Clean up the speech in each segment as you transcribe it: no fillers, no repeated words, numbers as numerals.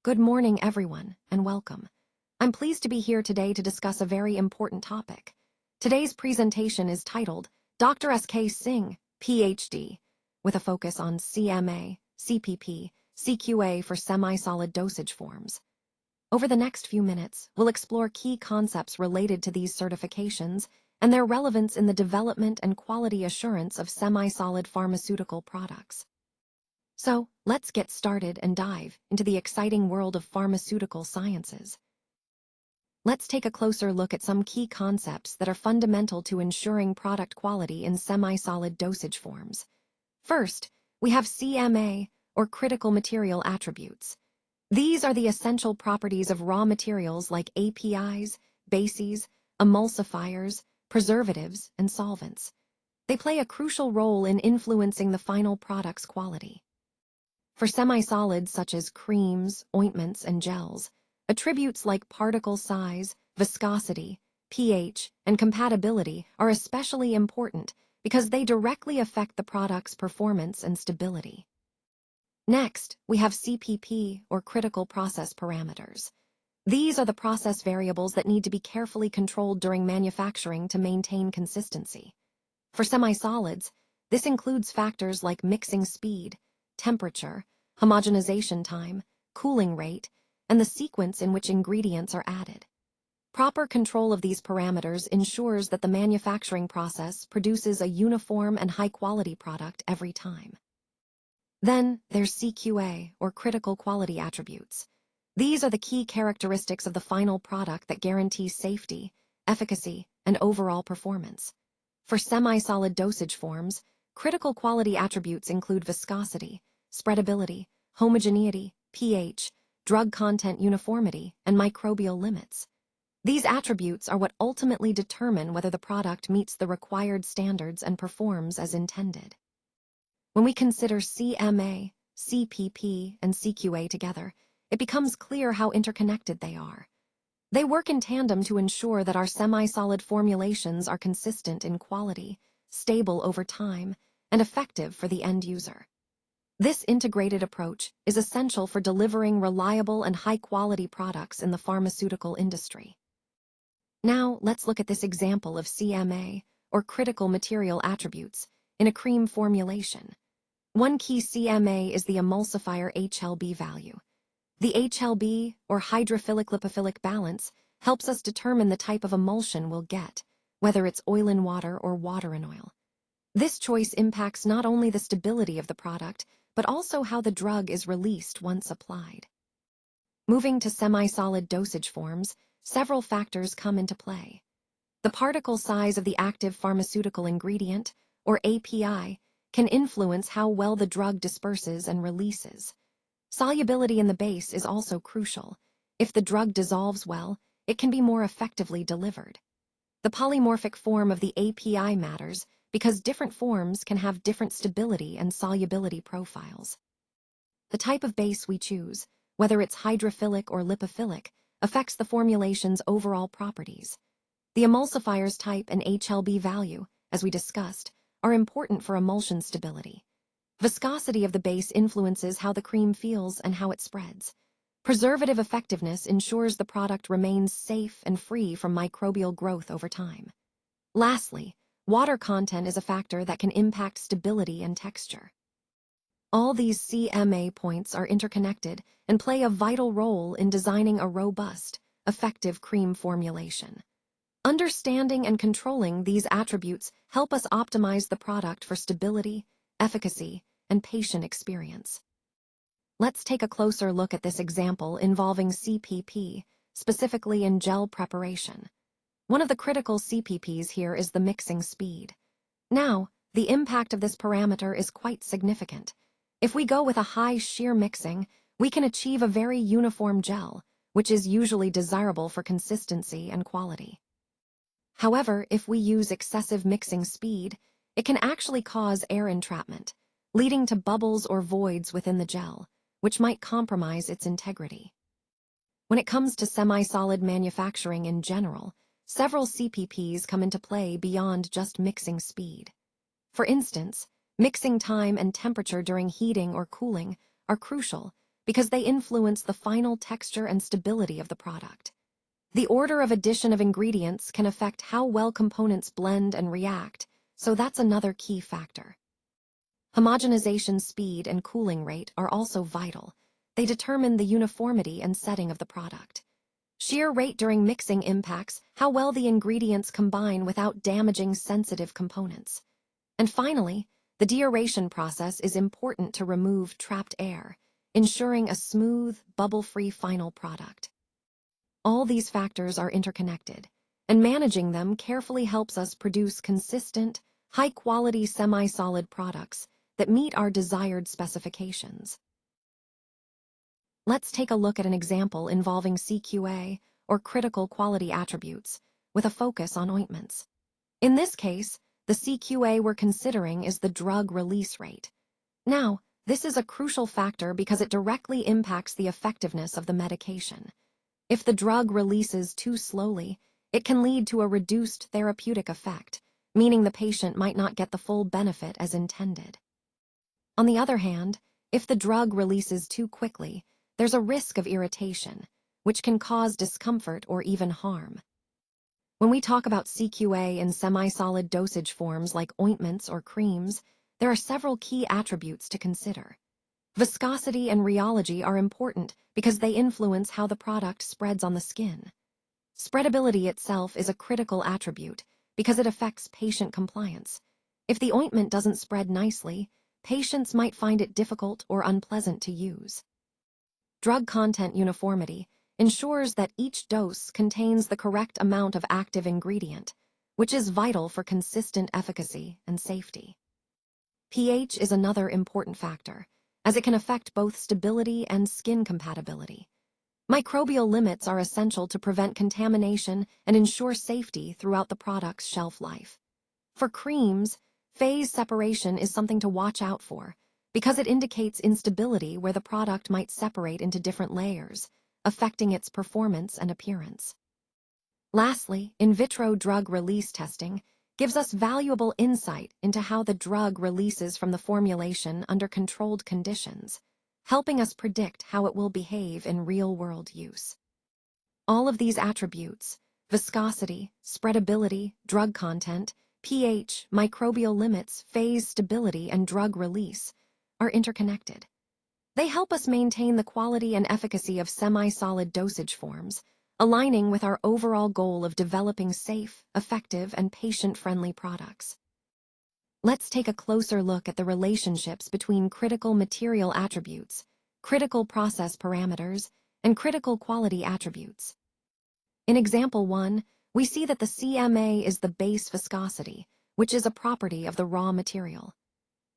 Good morning, everyone, and welcome. I'm pleased to be here today to discuss a very important topic. Today's presentation is titled Dr. S.K. Singh, PhD, with a focus on CMA, CPP, CQA for semi-solid dosage forms. Over the next few minutes, we'll explore key concepts related to these certifications and their relevance in the development and quality assurance of semi-solid pharmaceutical products. So, let's get started and dive into the exciting world of pharmaceutical sciences. Let's take a closer look at some key concepts that are fundamental to ensuring product quality in semi-solid dosage forms. First, we have CMA, or critical material attributes. These are the essential properties of raw materials like APIs, bases, emulsifiers, preservatives, and solvents. They play a crucial role in influencing the final product's quality. For semi-solids such as creams, ointments, and gels, attributes like particle size, viscosity, pH, and compatibility are especially important because they directly affect the product's performance and stability. Next, we have CPP, or critical process parameters. These are the process variables that need to be carefully controlled during manufacturing to maintain consistency. For semi-solids, this includes factors like mixing speed, temperature, homogenization time, cooling rate, and the sequence in which ingredients are added. Proper control of these parameters ensures that the manufacturing process produces a uniform and high-quality product every time. Then, there's CQA, or critical quality attributes. These are the key characteristics of the final product that guarantee safety, efficacy, and overall performance. For semi-solid dosage forms, critical quality attributes include viscosity, spreadability, homogeneity, pH, drug content uniformity, and microbial limits. These attributes are what ultimately determine whether the product meets the required standards and performs as intended. When we consider CMA, CPP, and CQA together, it becomes clear how interconnected they are. They work in tandem to ensure that our semi-solid formulations are consistent in quality, stable over time, and effective for the end user. This integrated approach is essential for delivering reliable and high-quality products in the pharmaceutical industry. Now, let's look at this example of CMA, or critical material attributes, in a cream formulation. One key CMA is the emulsifier HLB value. The HLB, or hydrophilic lipophilic balance, helps us determine the type of emulsion we'll get, whether it's oil in water or water in oil. This choice impacts not only the stability of the product, but also how the drug is released once applied. Moving to semi-solid dosage forms, several factors come into play. The particle size of the active pharmaceutical ingredient, or API, can influence how well the drug disperses and releases. Solubility in the base is also crucial. If the drug dissolves well, it can be more effectively delivered. The polymorphic form of the API matters because different forms can have different stability and solubility profiles. The type of base we choose, whether it's hydrophilic or lipophilic, affects the formulation's overall properties. The emulsifier's type and HLB value, as we discussed, are important for emulsion stability. Viscosity of the base influences how the cream feels and how it spreads. Preservative effectiveness ensures the product remains safe and free from microbial growth over time. Lastly, water content is a factor that can impact stability and texture. All these CMA points are interconnected and play a vital role in designing a robust, effective cream formulation. Understanding and controlling these attributes help us optimize the product for stability, efficacy, and patient experience. Let's take a closer look at this example involving CPP, specifically in gel preparation. One of the critical CPPs here is the mixing speed. Now, the impact of this parameter is quite significant. If we go with a high shear mixing, we can achieve a very uniform gel, which is usually desirable for consistency and quality. However, if we use excessive mixing speed, it can actually cause air entrapment, leading to bubbles or voids within the gel, which might compromise its integrity. When it comes to semi-solid manufacturing in general, several CPPs come into play beyond just mixing speed. For instance, mixing time and temperature during heating or cooling are crucial because they influence the final texture and stability of the product. The order of addition of ingredients can affect how well components blend and react, so that's another key factor. Homogenization speed and cooling rate are also vital. They determine the uniformity and setting of the product. Shear rate during mixing impacts how well the ingredients combine without damaging sensitive components. And finally, the deaeration process is important to remove trapped air, ensuring a smooth, bubble-free final product. All these factors are interconnected, and managing them carefully helps us produce consistent, high-quality semi-solid products that meet our desired specifications. Let's take a look at an example involving CQA, or critical quality attributes, with a focus on ointments. In this case, the CQA we're considering is the drug release rate. Now, this is a crucial factor because it directly impacts the effectiveness of the medication. If the drug releases too slowly, it can lead to a reduced therapeutic effect, meaning the patient might not get the full benefit as intended. On the other hand, if the drug releases too quickly, there's a risk of irritation, which can cause discomfort or even harm. When we talk about CQA in semi-solid dosage forms like ointments or creams, there are several key attributes to consider. Viscosity and rheology are important because they influence how the product spreads on the skin. Spreadability itself is a critical attribute because it affects patient compliance. If the ointment doesn't spread nicely, patients might find it difficult or unpleasant to use. Drug content uniformity ensures that each dose contains the correct amount of active ingredient, which is vital for consistent efficacy and safety. pH is another important factor, as it can affect both stability and skin compatibility. Microbial limits are essential to prevent contamination and ensure safety throughout the product's shelf life. For creams, phase separation is something to watch out for, because it indicates instability where the product might separate into different layers, affecting its performance and appearance. Lastly, in vitro drug release testing gives us valuable insight into how the drug releases from the formulation under controlled conditions, helping us predict how it will behave in real-world use. All of these attributes, viscosity, spreadability, drug content, pH, microbial limits, phase stability, and drug release, are interconnected. They help us maintain the quality and efficacy of semi-solid dosage forms, aligning with our overall goal of developing safe, effective, and patient-friendly products. Let's take a closer look at the relationships between critical material attributes, critical process parameters, and critical quality attributes. In example 1, we see that the CMA is the base viscosity, which is a property of the raw material.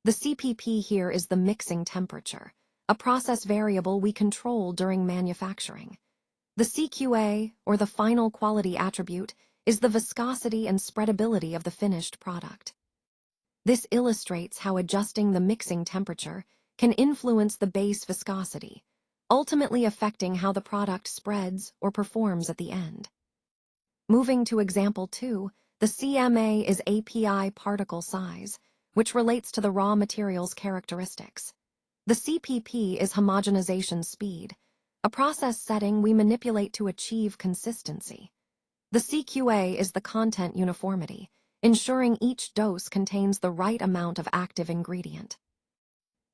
The CPP here is the mixing temperature, a process variable we control during manufacturing. The CQA, or the final quality attribute, is the viscosity and spreadability of the finished product. This illustrates how adjusting the mixing temperature can influence the base viscosity, ultimately affecting how the product spreads or performs at the end. Moving to example 2, the CMA is API particle size, which relates to the raw material's characteristics. The CPP is homogenization speed, a process setting we manipulate to achieve consistency. The CQA is the content uniformity, ensuring each dose contains the right amount of active ingredient.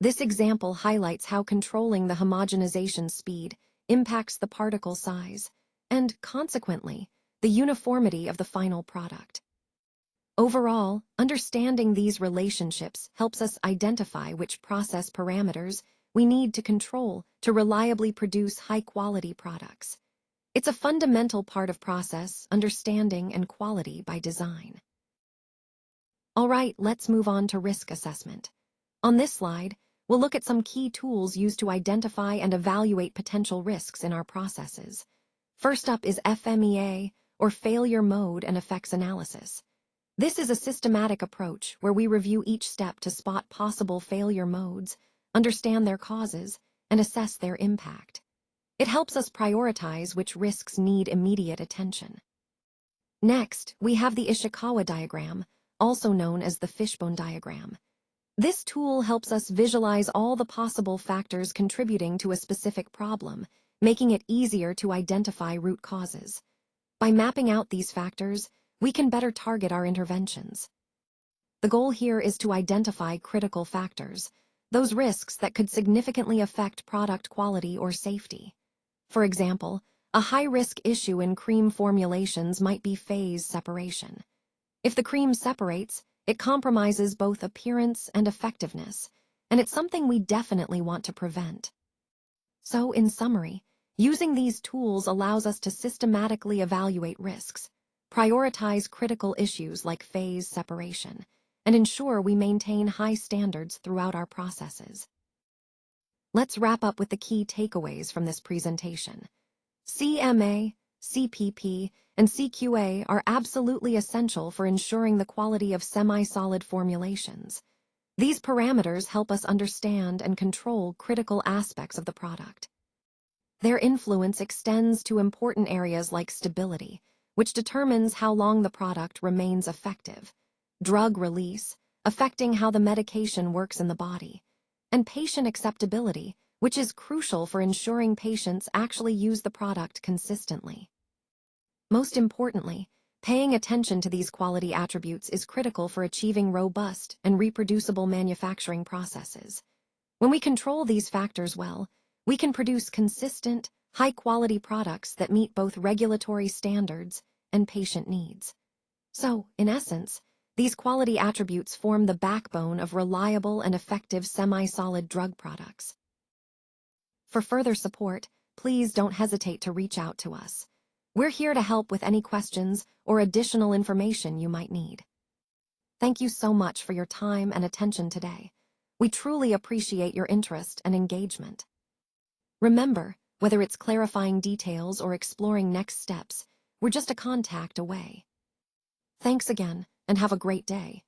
This example highlights how controlling the homogenization speed impacts the particle size and, consequently, the uniformity of the final product. Overall, understanding these relationships helps us identify which process parameters we need to control to reliably produce high-quality products. It's a fundamental part of process, understanding, and quality by design. All right, let's move on to risk assessment. On this slide, we'll look at some key tools used to identify and evaluate potential risks in our processes. First up is FMEA, or failure mode and effects analysis. This is a systematic approach where we review each step to spot possible failure modes, understand their causes, and assess their impact. It helps us prioritize which risks need immediate attention. Next, we have the Ishikawa diagram, also known as the fishbone diagram. This tool helps us visualize all the possible factors contributing to a specific problem, making it easier to identify root causes. By mapping out these factors, we can better target our interventions. The goal here is to identify critical factors, those risks that could significantly affect product quality or safety. For example, a high-risk issue in cream formulations might be phase separation. If the cream separates, it compromises both appearance and effectiveness, and it's something we definitely want to prevent. So, in summary, using these tools allows us to systematically evaluate risks, prioritize critical issues like phase separation, and ensure we maintain high standards throughout our processes. Let's wrap up with the key takeaways from this presentation. CMA, CPP, and CQA are absolutely essential for ensuring the quality of semi-solid formulations. These parameters help us understand and control critical aspects of the product. Their influence extends to important areas like stability, which determines how long the product remains effective, drug release, affecting how the medication works in the body, and patient acceptability, which is crucial for ensuring patients actually use the product consistently. Most importantly, paying attention to these quality attributes is critical for achieving robust and reproducible manufacturing processes. When we control these factors well, we can produce consistent, high-quality products that meet both regulatory standards and patient needs. So, in essence, these quality attributes form the backbone of reliable and effective semi-solid drug products. For further support, please don't hesitate to reach out to us. We're here to help with any questions or additional information you might need. Thank you so much for your time and attention today. We truly appreciate your interest and engagement. Remember, whether it's clarifying details or exploring next steps, we're just a contact away. Thanks again, and have a great day.